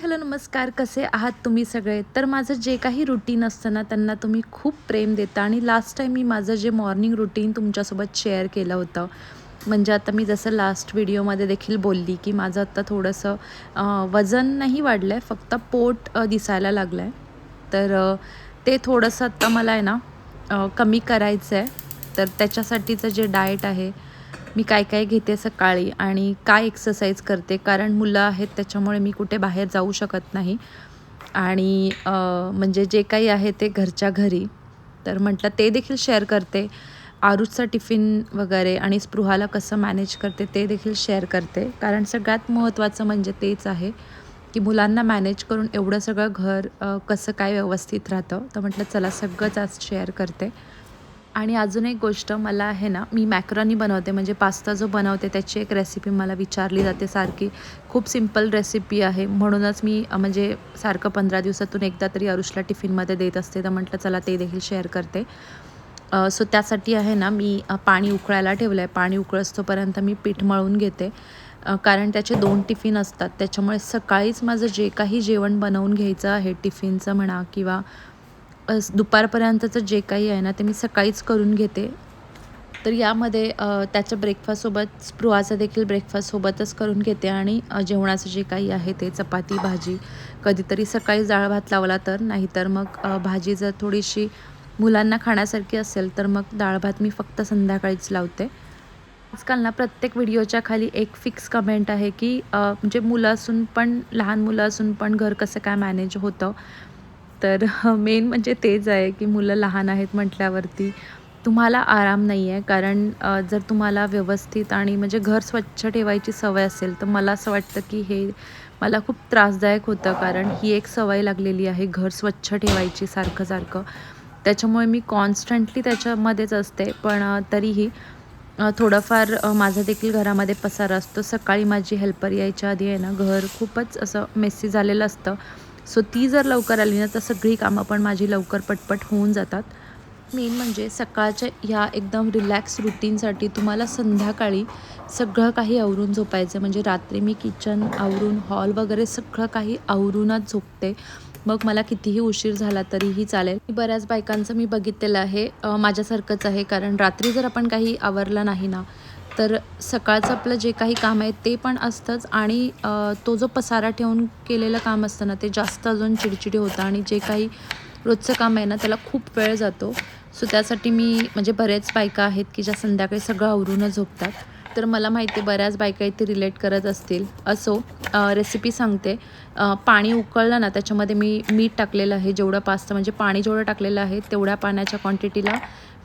Hello नमस्कार, कसे आहात तुम्ही सगळे? तर माझं जे काही रुटीन असतं ना, त्यांना तुम्ही खूप प्रेम देता आणि लास्ट टाईम मी माझं जे मॉर्निंग रुटीन तुमच्यासोबत शेअर केलं होतं. म्हणजे आता मी जसं लास्ट व्हिडिओमध्ये देखील बोलली, की माझं आता थोडंसं वजन नाही वाढलं आहे, फक्त पोट दिसायला लागलं आहे. तर ते थोडंसं आता मला आहे ना कमी करायचं आहे. तर त्याच्यासाठीचं जे डाएट आहे, मी काय काय घेते सकाळी आणि काय एक्सरसाइज करते, कारण मुलं आहेत त्याच्यामुळे मी कुठे बाहेर जाऊ शकत नाही आणि म्हणजे जे काही आहे ते घरच्या घरी. तर म्हटलं ते देखील शेअर करते. आरुषचा टिफिन वगैरे आणि स्पृहाला कसं मॅनेज करते ते देखील शेअर करते, कारण सगळ्यात महत्त्वाचं म्हणजे तेच आहे की मुलांना मॅनेज करून एवढं सगळं घर कसं काय व्यवस्थित राहतं. तर म्हटलं चला सगळंच आज शेअर करते. आणि अजून एक गोष्ट मला आहे ना, मी मॅकरोनी बनवते, म्हणजे पास्ता जो बनवते त्याची एक रेसिपी मला विचारली जाते सारखी. खूप सिंपल रेसिपी आहे, म्हणूनच मी म्हणजे सारखं 15 दिवसातून एकदा तरी आरुषला टिफिनमध्ये देत असते. तर म्हटलं चला ते देखील शेअर करते. सो त्यासाठी आहे ना, मी पाणी उकळायला ठेवलं आहे. पाणी उकळोस्तोपर्यंत मी पीठ मळून घेते, कारण त्याचे 2 टिफिन असतात. त्याच्यामुळे सकाळीच माझं जे काही जेवण बनवून घ्यायचं आहे, टिफिनचं म्हणा किंवा दुपारपर्यंतचं जे काही आहे ना, ते मी सकाळीच करून घेते. तर यामध्ये त्याच्या ब्रेकफास्टसोबत स्पृहाचा देखील ब्रेकफास्ट सोबतच करून घेते आणि जेवणाचं जे काही आहे ते चपाती, भाजी, कधीतरी सकाळी डाळ भात लावला तर, नाहीतर मग भाजी जर थोडीशी मुलांना खाण्यासारखी असेल तर मग डाळ भात मी फक्त संध्याकाळीच लावते. आजकाल ना प्रत्येक व्हिडिओच्या खाली एक फिक्स कमेंट आहे, की म्हणजे मुलं असून पण, लहान मुलं असून पण घर कसं काय मॅनेज होतं. तर मेन म्हणजे तेच आहे, की मुलं लहान आहेत म्हटल्यावरती तुम्हाला आराम नाही आहे. कारण जर तुम्हाला व्यवस्थित आणि म्हणजे घर स्वच्छ ठेवायची सवय असेल, तर मला असं वाटतं, की हे मला खूप त्रासदायक होतं. कारण ही एक सवय लागलेली आहे घर स्वच्छ ठेवायची सारखं-सारखं. त्याच्यामुळे मी कॉन्स्टंटली त्याच्यामध्येच असते. पण तरीही थोडंफार माझा देखील घरामध्ये पसारा असतो. सकाळी माझी हेल्पर यायच्या आधी आहे ना, घर खूपच असं मेसी झालेलं असतं. सो ती जर लवकर आली ना, तर सगळी कामं पण माझी लवकर पटपट होऊन जातात. मेन म्हणजे सकाळच्या ह्या एकदम रिलॅक्स रुटीनसाठी तुम्हाला संध्याकाळी सगळं काही आवरून झोपायचं. म्हणजे रात्री मी किचन आवरून, हॉल वगैरे सगळं काही आवरूनच झोपते. मग मला कितीही उशीर झाला तरीही चालेल. बऱ्याच बायकांचं मी बघितलेलं आहे, माझ्यासारखंच आहे. कारण रात्री जर आपण काही आवरलं नाही ना, तर सकाळचं आपलं जे काही काम आहे ते पण असतंच आणि तो जो पसारा ठेवून केलेलं काम असतं ना, ते जास्त अजून चिडचिडी होतं आणि जे काही रोजचं काम आहे ना, त्याला खूप वेळ जातो. सो त्यासाठी मी म्हणजे बरेच बायका आहेत, की ज्या संध्याकाळी सगळं आवरूनच झोपतात. तर मला माहिती आहे बऱ्याच बायका इथे रिलेट करत असतील. असो, रेसिपी सांगते. पाणी उकळलं ना, त्याच्यामध्ये मी मीठ टाकलेलं आहे. जेवढं पास्ता म्हणजे पाणी जेवढं टाकलेलं आहे, तेवढ्या पाण्याच्या क्वांटिटीला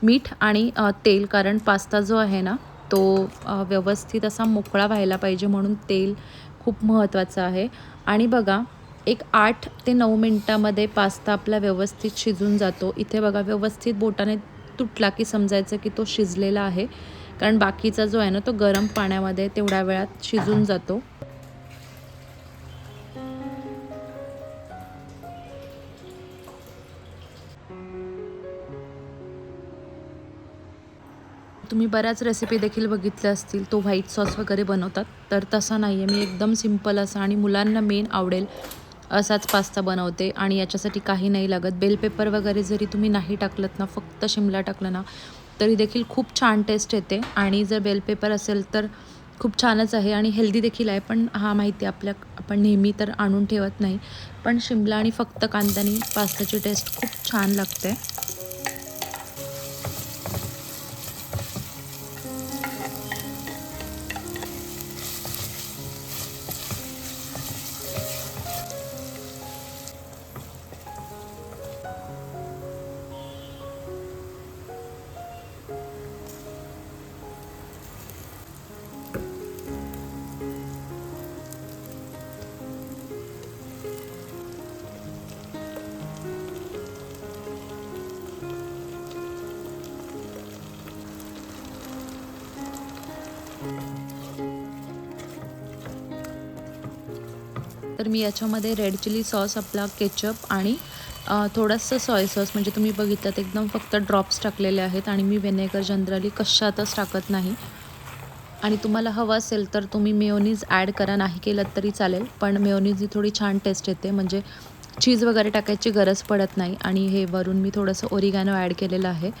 मीठ आणि तेल. कारण पास्ता जो आहे ना, तो व्यवस्थित असा मोकळा व्हायला पाहिजे, म्हणून तेल खूप महत्त्वाचं आहे. आणि बघा, एक 8 ते 9 मिनिटामध्ये पास्ता आपला व्यवस्थित शिजून जातो. इथे बघा, व्यवस्थित बोटाने तुटला की समजायचं की तो शिजलेला आहे. कारण बाकीचा जो आहे ना, तो गरम पाण्यामध्ये तेवढ्या वेळात शिजून जातो. तुम्ही बऱ्याच रेसिपी देखील बघितल्या असतील, तो व्हाईट सॉस वगैरे बनवतात. तर तसा नाही आहे. मी एकदम सिंपल असा आणि मुलांना मेन आवडेल असाच पास्ता बनवते आणि याच्यासाठी काही नाही लागत. बेल पेपर वगैरे जरी तुम्ही नाही टाकलत ना, फक्त शिमला टाकलं ना, तरी देखील खूप छान टेस्ट येते. आणि जर बेल पेपर असेल तर खूप छानच आहे आणि हेल्दी देखील आहे. पण हां, माहिती आहे आपण नेहमी तर आणून ठेवत नाही. पण शिमला आणि फक्त कांद्यानी पास्त्याची टेस्ट खूप छान लागते. तर मी याच्यामध्ये रेड चिली सॉस, आपला केचप आणि थोडंसं सोय सॉस, म्हणजे तुम्ही बघितलं एकदम फक्त ड्रॉप्स टाकलेले आहेत आणि मी व्हिनेगर जनरली कशातच टाकत नाही. आणि तुम्हाला हवं असेल तर तुम्ही मेयोनीज ॲड करा, नाही केलं तरी चालेल. पण मेयोनीजनी थोडी छान टेस्ट येते, म्हणजे चीज वगैरे टाकायची गरज पडत नाही. आणि हे वरून मी थोडंसं ओरिगॅनो ॲड केलेलं आहे.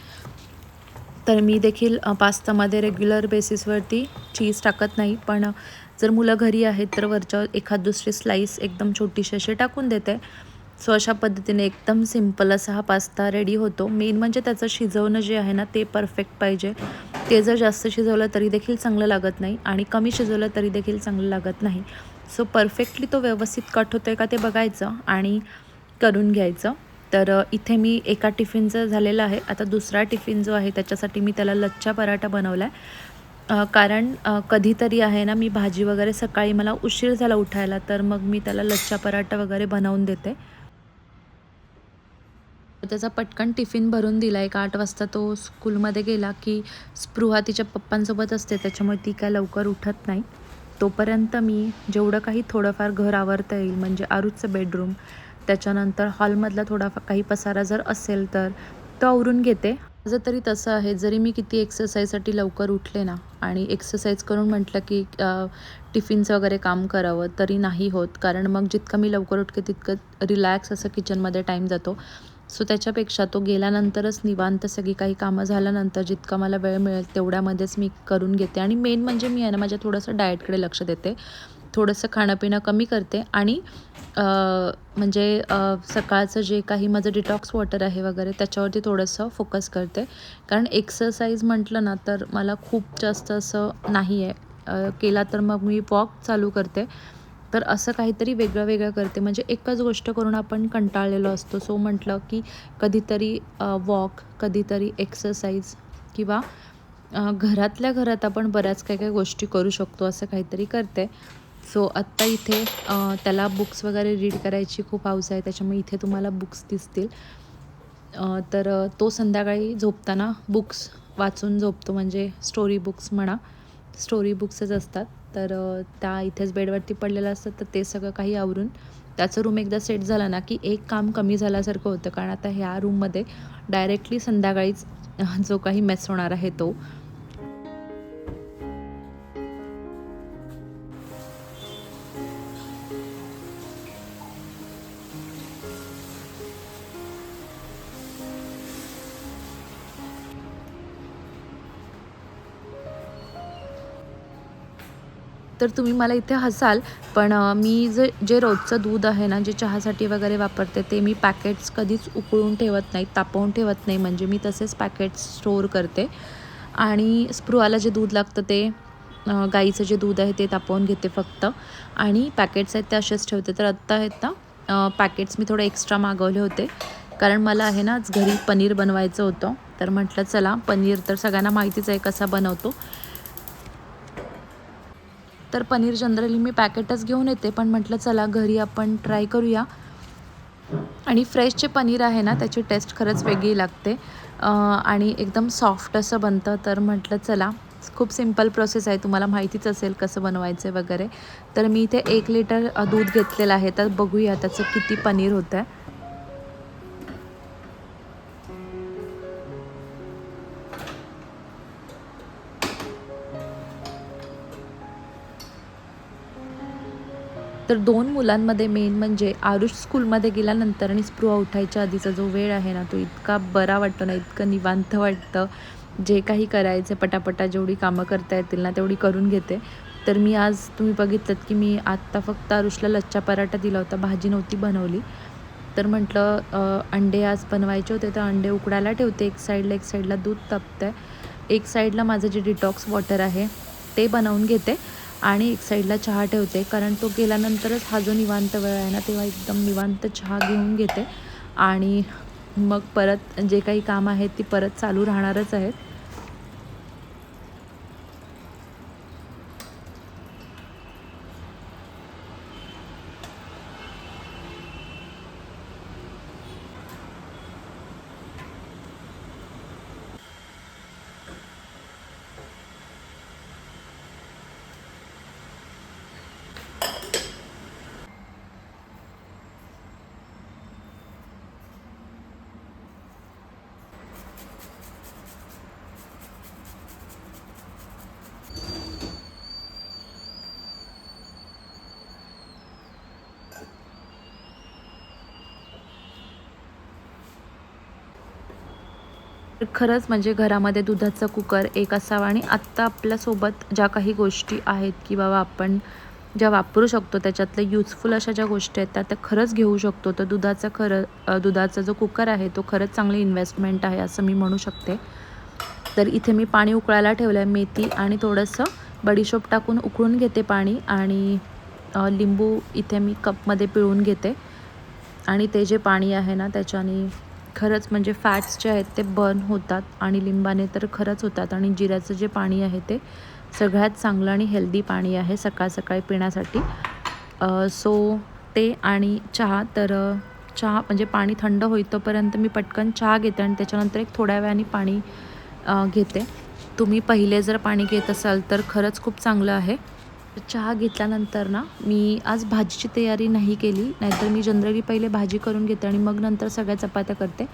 तर मी देखील पास्तामध्ये रेग्युलर बेसिसवरती चीज टाकत नाही, पण जर मुलं घरी आहेत तर वरच्यावर एखाद दुसरी स्लाईस एकदम छोटीशी अशी टाकून देते. सो अशा पद्धतीने एकदम सिंपल असा हा पास्ता रेडी होतो. मेन म्हणजे त्याचं शिजवणं जे आहे ना ते परफेक्ट पाहिजे. ते जर जास्त शिजवलं तरी देखील चांगलं लागत नाही आणि कमी शिजवलं तरी देखील चांगलं लागत नाही. सो परफेक्टली तो व्यवस्थित कट होतो आहे का ते बघायचं आणि करून घ्यायचं. तर इथे मी एका टिफिनचं झालेलं आहे. आता दुसरा टिफिन जो आहे त्याच्यासाठी मी त्याला लच्छा पराठा बनवला आहे. कारण कधीतरी आहे ना मी भाजी वगैरे सकाळी मला उशीर झाला उठायला, तर मग मी त्याला लच्छा पराठा वगैरे बनवून देते. त्याचा पटकन टिफिन भरून दिला. एक 8 वाजता तो स्कूलमध्ये गेला की स्पृहा तिच्या पप्पांसोबत असते, त्याच्यामुळे ती काय लवकर उठत नाही. तोपर्यंत मी जेवढं काही थोडंफार घर आवरता येईल, म्हणजे आरुचं बेडरूम, त्याच्यानंतर हॉलमधला थोडाफार काही पसारा जर असेल तर तो आवरून घेते. माझं तरी तसं आहे, जरी मी किती एक्सरसाइजसाठी लवकर उठले ना आणि एक्सरसाइज करून म्हटलं की टिफिनचं वगैरे काम करावं, तरी नाही होत. कारण मग जितकं मी लवकर उठते तितकं रिलॅक्स असं किचनमध्ये टाईम जातो. सो त्याच्यापेक्षा तो गेल्यानंतरच निवांत सगळी काही कामं झाल्यानंतर जितका मला वेळ मिळेल तेवढ्यामध्येच मी करून घेते. आणि मेन म्हणजे मी आहे ना माझ्या थोडंसं डाएटकडे लक्ष देते. थोडंसं खाणं-पिणं कमी करते आणि म्हणजे सकाळचं जे काही माझं डिटॉक्स वॉटर आहे वगैरे त्याच्यावरती थोडंसं फोकस करते. कारण एक्सरसाइज म्हटलं ना तर मला खूप जास्त असं नाही आहे. केला तर मग मी वॉक चालू करते. तर असं काहीतरी वेगळं-वेगळं करते. म्हणजे एकच गोष्ट करून आपण कंटाळलेलो असतो. सो म्हटलं की कधीतरी वॉक, कधीतरी एक्सरसाइज किंवा घरातल्या घरात आपण बऱ्याच काही काही गोष्टी करू शकतो, असं काहीतरी करते. सो आत्ता इथे त्याला बुक्स वगैरे रीड करायची खूप हौस आहे, त्याच्यामुळे इथे तुम्हाला बुक्स दिसतील. तर तो संध्याकाळी झोपताना बुक्स वाचून झोपतो, म्हणजे स्टोरी बुक्स म्हणा, स्टोरी बुक्सच असतात. तर त्या इथेच बेडवरती पडलेल्या असतात. तर ते सगळं काही आवरून त्याचं रूम एकदा सेट झाला ना की एक काम कमी झाल्यासारखं होतं. कारण आता ह्या रूममध्ये डायरेक्टली संध्याकाळीच जो काही मेस होणार आहे तो. तर तुम्ही मला इथे हसाल, पण मी जे रोजचं दूध आहे ना, जे चहासाठी वगैरे वापरते, ते मी पॅकेट्स कधीच उकळून ठेवत नाही, तापवून ठेवत नाही. म्हणजे मी तसेच पॅकेट्स स्टोअर करते आणि स्पृहाला जे दूध लागतं ते गाईचं जे दूध आहे ते तापवून घेते फक्त आणि पॅकेट्स आहेत ते असेच ठेवते. तर आत्ता आहेत ना पॅकेट्स मी थोडे एक्स्ट्रा मागवले होते. कारण मला आहे ना आज घरी पनीर बनवायचं होतं. तर म्हटलं चला, पनीर तर सगळ्यांना माहितीच आहे कसा बनवतो. तर पनीर जनरली मी पॅकेटच घेऊन येते, पण म्हटलं चला घरी आपण ट्राय करूया. आणि फ्रेश जे पनीर आहे ना त्याची टेस्ट खरंच वेगळी लागते आणि एकदम सॉफ्ट असं बनतं. तर म्हटलं चला, खूप सिंपल प्रोसेस आहे, तुम्हाला माहितीच असेल कसं बनवायचं वगैरे. तर मी इथे 1 लिटर दूध घेतलेलं आहे. तर बघूया त्याचं किती पनीर होतं आहे. तर 2 मुलांमध्ये मेन म्हणजे आरुष स्कूलमध्ये गेल्यानंतर आणि स्पृहा उठायच्या आधीचा जो वेळ आहे ना, तो इतका बरा वाटतो ना, इतकं निवांत वाटतं. जे काही करायचं पटापटा जेवढी कामं करता येतील ना, तेवढी करून घेते. तर मी आज तुम्ही बघितलंत की मी आत्ता फक्त आरुषला लच्छा पराठा दिला होता, भाजी नव्हती बनवली. तर म्हटलं अंडे आज बनवायचे होते, तर अंडे उकडायला ठेवते एक साईडला, एक साईडला दूध तापतंय. एक साईडला माझं जे डिटॉक्स वॉटर आहे ते बनवून घेते आणि एक साईडला चहा ठेवते. कारण तो गेल्यानंतरच हा जो निवांत वेळ आहे ना, तेव्हा एकदम निवांत चहा घेऊन घेते आणि मग परत जे काही काम आहेत ती परत चालू राहणारच आहेत. तर खरंच म्हणजे घरामध्ये दुधाचा कुकर एक असावा आणि आत्ता आपल्यासोबत ज्या काही गोष्टी आहेत की बाबा आपण ज्या वापरू शकतो त्याच्यातल्या युजफुल अशा ज्या गोष्टी आहेत त्या खरंच घेऊ शकतो. तर दुधाचा जो कुकर आहे तो खरंच चांगली इन्व्हेस्टमेंट आहे असं मी म्हणू शकते. तर इथे मी पाणी उकळायला ठेवलं आहे. मेथी आणि थोडंसं बडीशोप टाकून उकळून घेते पाणी आणि लिंबू इथे मी कपमध्ये पिळून घेते आणि ते जे पाणी आहे ना त्याच्याने खरंच म्हणजे फॅट्स जे आहेत ते बर्न होतात आणि लिंबाने तर खरंच होतात आणि जिऱ्याचं जे पाणी आहे ते सगळ्यात चांगलं आणि हेल्दी पाणी आहे सकाळ सकाळी पिण्यासाठी. सो ते आणि चहा. तर चहा म्हणजे पाणी थंड होईतोपर्यंत मी पटकन चहा घेते आणि त्याच्यानंतर एक थोड्या वेळाने पाणी घेते. तुम्ही पहिले जर पाणी घेत असाल तर खरंच खूप चांगलं आहे. चहा घेतल्यानंतर ना मी आज भाजीची तयारी नाही केली, नाहीतर मी जनरली पहिले भाजी करून घेते आणि मग नंतर सगळ्या चपात्या करते.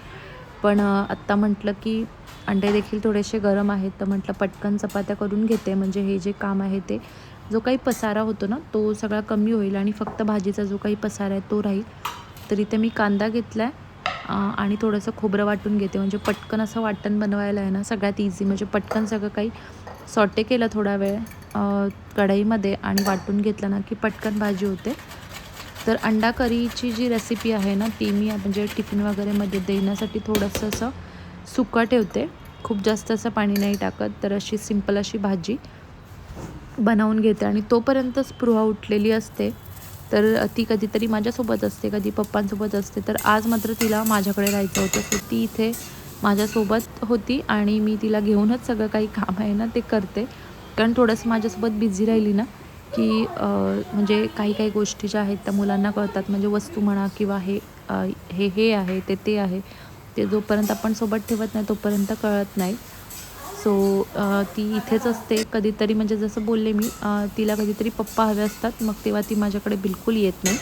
पण आत्ता म्हटलं की अंडे देखील थोडेसे गरम आहेत तर म्हटलं पटकन चपात्या करून घेते म्हणजे हे जे काम आहे ते जो काही पसारा होतो ना तो सगळा कमी होईल आणि फक्त भाजीचा जो काही पसारा आहे तो राहील. तर इथे मी कांदा घेतला आहे आणि थोडंसं खोबरं वाटून घेते म्हणजे पटकन असं वाटण बनवायला आहे ना सगळ्यात इझी. म्हणजे पटकन सगळं काही सॉटे केलं थोडा वेळ कढईमध्ये आणि वाटून घेतलं ना की पटकन भाजी होते. तर अंडा करीची जी रेसिपी आहे ना ती मी म्हणजे टिफिन वगैरेमध्ये देण्यासाठी थोडंसं असं सुकं ठेवते, खूप जास्त असं पाणी नाही टाकत. तर अशी सिंपल अशी भाजी बनवून घेते आणि तोपर्यंत स्पृहा उठलेली असते. तर ती कधीतरी माझ्यासोबत असते, कधी पप्पांसोबत असते. तर आज मात्र तिला माझ्याकडे राहायचं होतं. सो ती इथे माझ्यासोबत होती आणि मी तिला घेऊनच सगळं काही काम आहे ना ते करते. कारण थोडंसं माझ्यासोबत बिझी राहिली ना की म्हणजे काही काही गोष्टी ज्या आहेत त्या मुलांना कळतात. म्हणजे वस्तू म्हणा किंवा हे आहे ते आहे, ते जोपर्यंत आपण सोबत ठेवत नाही तोपर्यंत कळत नाही. सो ती इथेच असते कधीतरी. म्हणजे जसं बोलले मी तिला कधीतरी पप्पा हवे असतात मग तेव्हा ती माझ्याकडे बिलकुल येत नाही.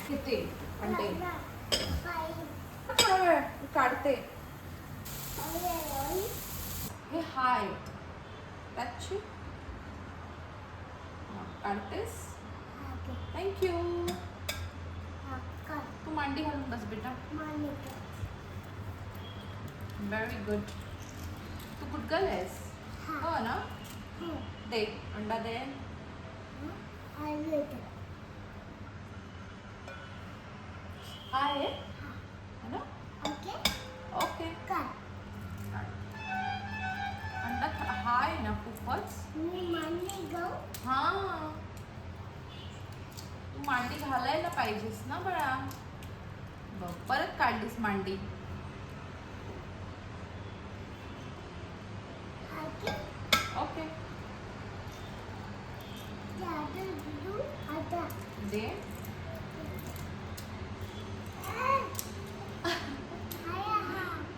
किती अंडे थोडा वेळ काढते. हे हाय त्याची काढतेस. थँक्यू. तू मांडी घालून बस बेटा. Very good. तू गुड गर्ल आहेस. हो ना. दे अंडा दे. हाय है ना. ओके अंडा हाय ना खूपच. हां तू मांडी घालायला पाहिजेस ना बाळा. बघ परत काढलीस मांडी. ओके दे.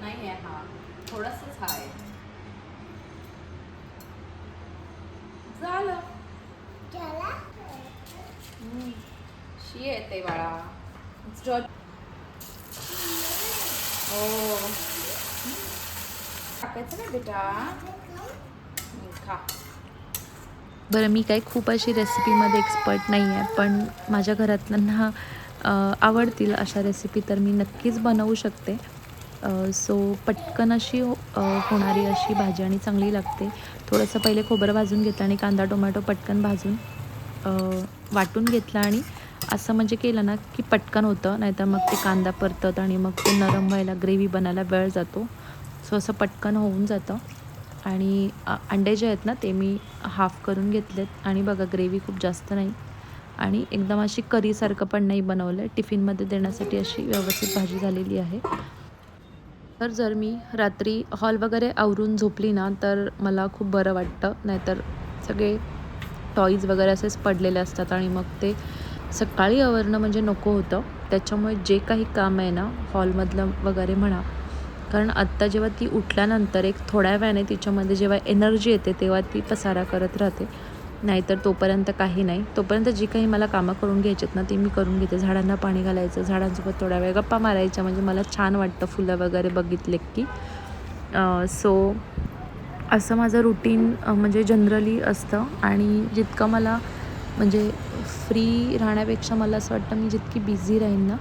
नाही आहे हा थोडंसंच आहे. झालं. शी येते बाळा. हो टाकायचं ना बेटा. खा. बरं मी काही खूप अशी रेसिपीमध्ये एक्सपर्ट नाही आहे पण माझ्या घरातल्यांना आवडतील अशा रेसिपी तर मी नक्कीच बनवू शकते. सो पटकन अशी होणारी अशी भाजी आणि चांगली लागते. थोडंसं पहिले खोबरं भाजून घेतलं आणि कांदा टोमॅटो पटकन भाजून वाटून घेतलं आणि असं म्हणजे केलं ना की पटकन होतं. नाहीतर मग ते कांदा परतत आणि मग ते नरम व्हायला ग्रेव्ही बनायला वेळ जातो. सो असं पटकन होऊन जातं. आणि अंडे जे आहेत ना ते मी हाफ करून घेतलेत आणि बघा ग्रेव्ही खूप जास्त नाही आणि एकदम अशी करीसारखं पण नाही बनवलं आहे. टिफिनमध्ये देण्यासाठी अशी व्यवस्थित भाजी झालेली आहे. तर जर मी रात्री हॉल वगैरे आवरून झोपली ना तर मला खूप बरं वाटतं. नाहीतर सगळे टॉईज वगैरे असेच पडलेले असतात आणि मग ते सकाळी आवरणं म्हणजे नको होतं. त्याच्यामुळे जे काही काम आहे ना हॉलमधलं वगैरे म्हणा, कारण आत्ता जेव्हा ती उठल्यानंतर एक थोड्या वेळाने तिच्यामध्ये जेव्हा एनर्जी येते तेव्हा ती पसारा करत राहते. नाहीतर तोपर्यंत काही नाही. तोपर्यंत जी काही मला कामं करून घ्यायची आहेत ना, ती मी करून घेते. झाडांना पाणी घालायचं, झाडांसोबत थोडा वेळ गप्पा मारायच्या, म्हणजे मला छान वाटतं फुलं वगैरे बघितले की. सो असं माझं रुटीन म्हणजे जनरली असतं. आणि जितकं मला म्हणजे फ्री राहण्यापेक्षा मला असं वाटतं मी जितकी बिझी राहीन ना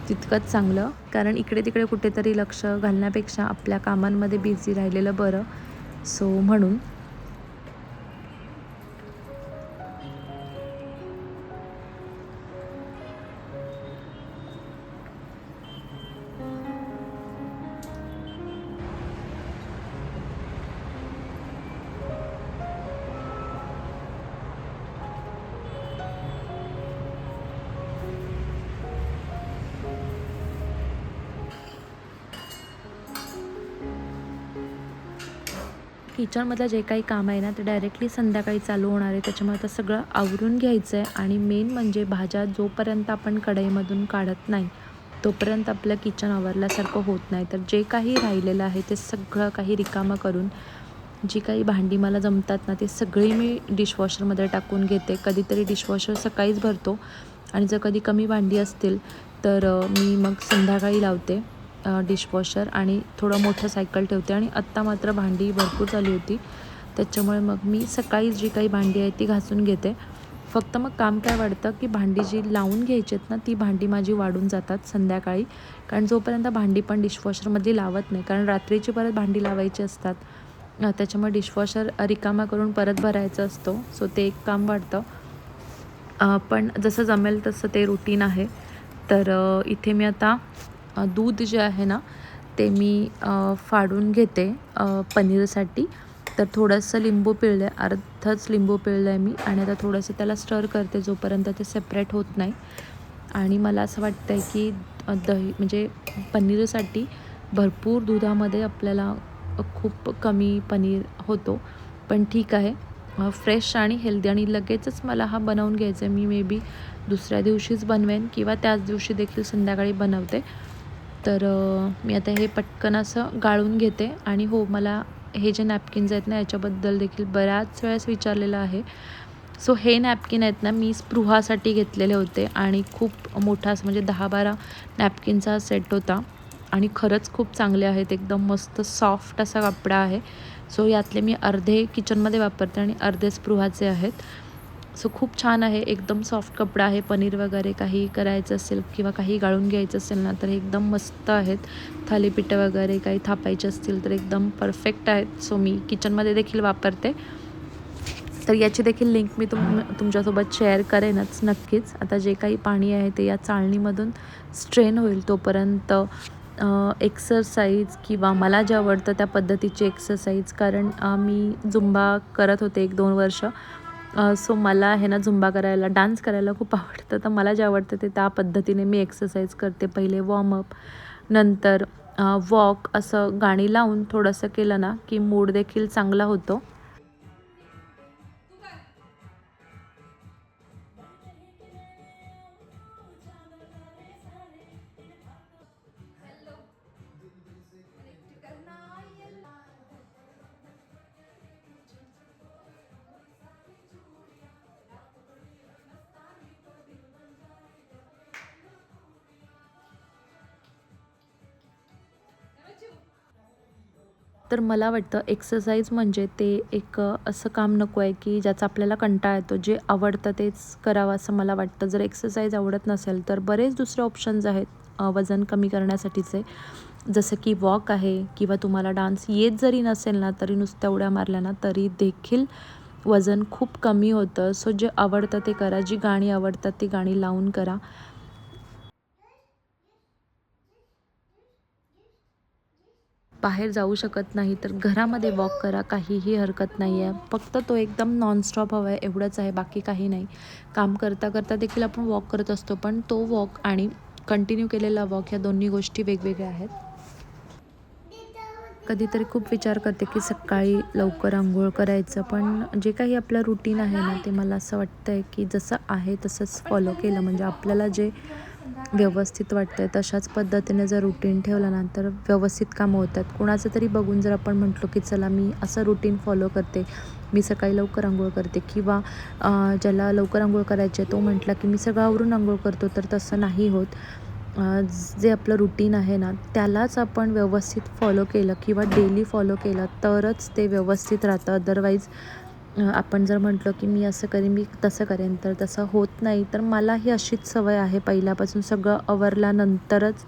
तितकंच चांगलं. कारण इकडे तिकडे कुठेतरी लक्ष घालण्यापेक्षा आपल्या कामांमध्ये बिझी राहिलेलं बरं. सो म्हणून किचनमधलं जे काही काम आहे ना ते डायरेक्टली संध्याकाळी चालू होणार आहे. त्याच्यामुळे आता सगळं आवरून घ्यायचं आहे. आणि मेन म्हणजे भाज्या जोपर्यंत आपण कढईमधून काढत नाही तोपर्यंत आपलं किचन आवरल्यासारखं होत नाही. तर जे काही राहिलेलं आहे ते सगळं काही रिकामं करून जी काही भांडी मला जमतात ना ते सगळी मी डिशवॉशरमध्ये टाकून घेते. कधीतरी डिशवॉशर सकाळीच भरतो आणि जर कधी कमी भांडी असतील तर मी मग संध्याकाळी लावते डिशवॉशर आणि थोडं मोठं सायकल ठेवते. आणि आत्ता मात्र भांडी भरपूर झाली होती त्याच्यामुळे मग मी सकाळी जी काही भांडी आहे ती घासून घेते. फक्त मग काम काय वाढतं की भांडी जी लावून घ्यायची आहेत ना ती भांडी माझी वाढून जातात संध्याकाळी. कारण जोपर्यंत भांडी पण डिशवॉशरमधली लावत नाही, कारण रात्रीची परत भांडी लावायची असतात. त्याच्यामुळे डिशवॉशर रिकामा करून परत भरायचा असतो. सो ते एक काम वाढतं. पण जसं जमेल तसं ते रुटीन आहे. तर इथे मी आता दूध जे आहे ना ते मी फाडून घेते पनीरसाठी. तर थोडंसं लिंबू पिळलं आहे, अर्धच लिंबू पिळलं आहे मी. आणि आता थोडंसं त्याला स्टर करते जोपर्यंत ते सेपरेट होत नाही. आणि मला असं वाटतं आहे की दही म्हणजे पनीरसाठी भरपूर दुधामध्ये आपल्याला खूप कमी पनीर होतो. पण ठीक आहे, फ्रेश आणि हेल्दी. आणि लगेचच मला हा बनवून घ्यायचा आहे. मी मे बी दुसऱ्या दिवशीच बनवेन किंवा त्याच दिवशी देखील संध्याकाळी बनवते. तर मी आता हे पटकन असं गाळून घेते. आणि हो, मला हे जे नॅपकिन्स आहेत ना याच्याबद्दल देखील बऱ्याच वेळेस विचारलेलं आहे. सो हे नॅपकिन आहेत ना मी स्पृहासाठी घेतलेले होते आणि खूप मोठा असं म्हणजे 10-12 नॅपकिनचा सेट होता. आणि खरंच खूप चांगले आहेत, एकदम मस्त सॉफ्ट असा कपडा आहे. सो यातले मी अर्धे किचनमध्ये वापरते आणि अर्धे स्पृहाचे आहेत. सो खूप छान आहे, एकदम सॉफ्ट कपडा आहे. पनीर वगैरे काही करायचं असेल किंवा काही गाळून घ्यायचं असेल ना तर एकदम मस्त आहेत. थालीपीठं वगैरे काही थापायचे असतील तर एकदम परफेक्ट आहेत. सो मी किचनमध्ये देखील वापरते. तर याची देखील लिंक मी तुमच्यासोबत शेअर करेनच नक्कीच. आता जे काही पाणी आहे ते या चाळणीमधून स्ट्रेन होईल तोपर्यंत एक्सरसाइज किंवा मला जे आवडतं त्या पद्धतीची एक्सरसाइज. कारण मी झुंबा करत होते 1-2 वर्ष. सो मला हे ना झुंबा करायला, डान्स करायला खूप आवडतं. तर मला जे आवडतं ते त्या पद्धतीने मी एक्सरसाइज करते. पहिले वॉर्मअप, नंतर वॉक, असं गाणी लावून थोडंसं केलं ना की मूड देखील चांगला होतो. तर मला वाटतं एक्सरसाइज म्हणजे ते एक असं काम नको आहे की ज्याचा आपल्याला कंटाळा येतो. जे आवडतं तेच करावं असं मला वाटतं. जर एक्सरसाइज आवडत नसेल तर बरेच दुसरे ऑप्शन्स आहेत वजन कमी करण्यासाठीचे. जसं की वॉक आहे किंवा तुम्हाला डान्स येत जरी नसेल ना तरी नुसत्या उड्या मारल्या ना तरी देखील वजन खूप कमी होतं. सो जे आवडतं ते करा. जी गाणी आवडतात ती गाणी लावून करा. बाहेर जाऊ शकत नाही तर घरामध्ये वॉक करा, काहीही हरकत नाही आहे. फक्त तो एकदम नॉनस्टॉप हवा आहे एवढंच आहे, बाकी काही नाही. काम करता करता देखील आपण वॉक करत असतो, पण तो वॉक आणि कंटिन्यू केलेला वॉक ह्या दोन्ही गोष्टी वेगवेगळ्या आहेत. कधीतरी खूप विचार करते की सकाळी लवकर अंघोळ करायचं, पण जे काही आपलं रुटीन आहे ना ते मला असं वाटतं आहे की जसं आहे तसंच फॉलो केलं म्हणजे आपल्याला जे व्यवस्थित वाटतं आहे तशाच पद्धतीने जर रुटीन ठेवलं ना तर व्यवस्थित कामं होतात. कोणाचं तरी बघून जर आपण म्हटलो की चला मी असं रुटीन फॉलो करते मी सकाळी लवकर अंघोळ करते किंवा ज्याला लवकर अंघोळ करायची आहे तो म्हटला की मी सगळं आवरून अंघोळ करतो, तर तसं नाही होत. जे आपलं रुटीन आहे ना त्यालाच आपण व्यवस्थित फॉलो केलं किंवा डेली फॉलो केलं तरच ते व्यवस्थित राहतं. अदरवाईज आपण जर म्हटलं की मी असं करेन, मी तसं करेन, तर तसं होत नाही. तर मलाही अशीच सवय आहे पहिल्यापासून, सगळं आवरल्यानंतरच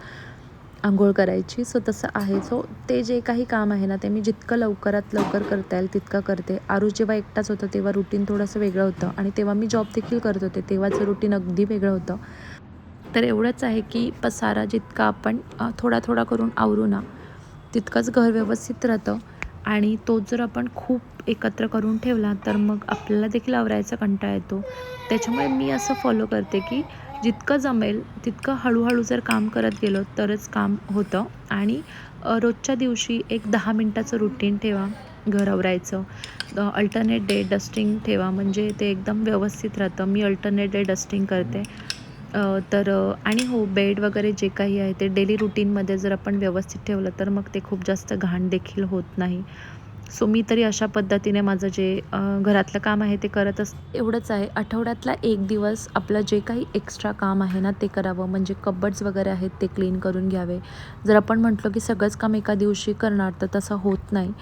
अंघोळ करायची. सो तसं आहे. सो ते जे काही काम आहे ना ते मी जितकं लवकरात लवकर करता येईल तितकं करते. आरुष जेव्हा एकटाच होतं तेव्हा रुटीन थोडंसं वेगळं होतं आणि तेव्हा मी जॉब देखील करत होते, तेव्हाचं रुटीन अगदी वेगळं होतं. तर एवढंच आहे की पसारा जितका आपण थोडा थोडा करून आवरू ना तितकंच घर व्यवस्थित राहतं. आणि तो जर आपण खूप एकत्र करून ठेवला तर मग आपल्याला देखील आवरायचा कंटाळा येतो. त्याच्यामुळे मी असं फॉलो करते की जितकं जमेल तितकं हळूहळू जर काम करत गेलो तरच काम होतं. आणि रोजच्या दिवशी एक 10 मिनटाचं रुटीन ठेवा घर आवरायचं. अल्टरनेट डे डस्टिंग ठेवा, म्हणजे ते एकदम व्यवस्थित राहतं. मी अल्टरनेट डे डस्टिंग करते. आणि हो, बेड वगैरे जे काही आहे ते डेली रुटीनमध्ये जर आपण व्यवस्थित ठेवलं तर मग ते खूप जास्त घाण देखील होत नाही. सो मी तरी अशा पद्धतीने माझं जे घरातलं काम आहे ते करत असते. एवढंच आहे, आठवड्यातला 1 दिवस आपलं जे काही एक्स्ट्रा काम आहे ना ते करावं. म्हणजे कबर्ड्स वगैरे आहेत ते क्लीन करून घ्यावे. जर आपण म्हटलं की सगळंच काम एका दिवशी करणार तर तसं होत नाही.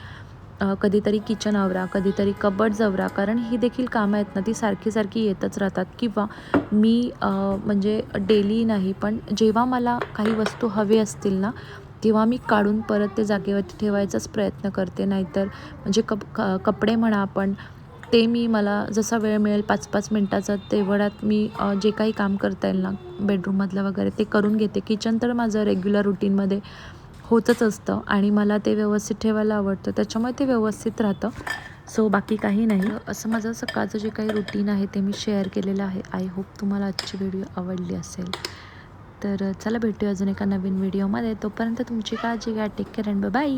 कधीतरी किचन आवरा, कधीतरी कबर्ड्स आवरा, कारण ही देखील कामं आहेत ना ती सारखी सारखी येतच राहतात. किंवा मी म्हणजे डेली नाही पण जेव्हा मला काही वस्तू हवे असतील ना तेव्हा मी काढून परत ते जागेवरती ठेवायचाच प्रयत्न करते. नाहीतर म्हणजे कपडे म्हणा आपण, ते मला जसा वेळ मिळेल 5-5 मिनटाचा तेवढ्यात मी जे काही काम करता येईल ना बेडरूममधलं वगैरे ते करून घेते. किचन तर माझं रेग्युलर रुटीनमध्ये होतच असतं आणि मला ते व्यवस्थित ठेवायला आवडतं, त्याच्यामुळे ते व्यवस्थित राहतं. सो बाकी काही नाही. असं माझं सकाळचं जे काही रुटीन आहे ते मी शेअर केलेलं आहे. आय होप तुम्हाला आजची व्हिडिओ आवडली असेल. तर चला भेटूया अजून एका नवीन व्हिडिओमध्ये. तोपर्यंत तुमची काळजी घ्या. Take care and bye.